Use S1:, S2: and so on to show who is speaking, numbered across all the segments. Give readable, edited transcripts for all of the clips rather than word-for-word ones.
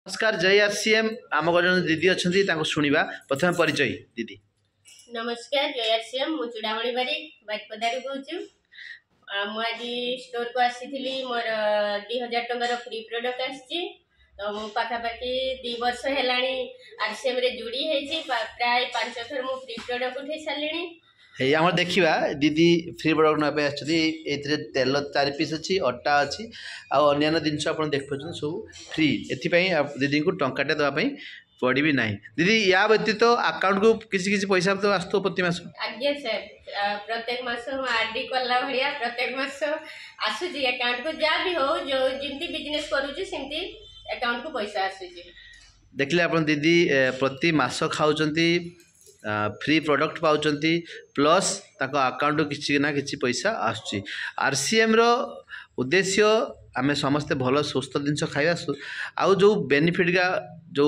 S1: नमस्कार जय आरसीएम आम जन दीदी अच्छा शुणा प्रथम परिचय दीदी।
S2: नमस्कार जय आरसीएम मु चूड़ामणि बारिक बारिपदारू कहूँ मुझे स्टोर को आसी मोर 2000 टंकार फ्री प्रोडक्ट आसी तो मु पाखापाखि 2 वर्ष है आरसीएम रे जोड़ी है प्राय 5 थर मु फ्री प्रोडक्ट उठे सारे
S1: आम देखा दीदी फ्री प्रोडक्ट नापे तेल 4 पीस अच्छी अटा अच्छी आन्य जिनस आप देख सब फ्री एपाई दीदी को टंकाटे देवाई पड़ी भी ना दीदी या व्यतीत अकाउंट को किसी पैसा तो आसो प्रति मास
S2: आज्ञा सर प्रत्येक मास आरडी कला भाया प्रत्येक मास आसूची अकाउंट को जहाँ भी हो जो जमी बिजनेस करुँच सेमती अकाउंट को पैसा आसूची
S1: देखिले आप दीदी प्रति मास खाऊँ फ्री प्रोडक्ट पाँच प्लस ताको अकाउंट किसी ना किसी पैसा आसुची आरसीएम रो उद्देश्य आमे समस्ते भल सुस्थ जिनस खाଇବା आउ जो बेनिफिट का जो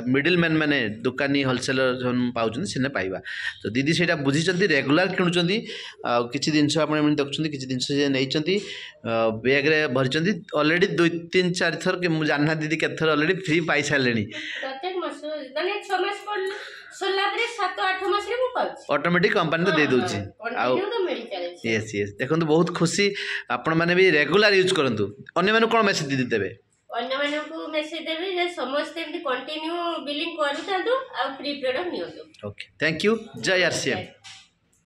S1: मिडिल मैन माने दुकानी होलसेलर जो पाँच से पाइबा तो दीदी से बुझी रेगुलर किणुंट किसी जिनस आप देखुं किसी जिनस नहीं बैग्रे भरी अलरेडी 2-3-4 थर मुझे जानना दीदी के थर अलरेडी फ्री पाई सारे ऑटोमेटिक कंपनी तो दे दूची यस यस देखो बहुत खुशी आपण मैंने भी रेगुलर यूज करंतु अन्य माने कोन मेसेज दीदी देबे
S2: अन्य माने को मेसेज देबे जे समस्त एमती कंटिन्यू बिलिंग करू तांतु आ फ्री प्रोडक्ट नियंतु
S1: ओके थैंक यू जय आरसीएम।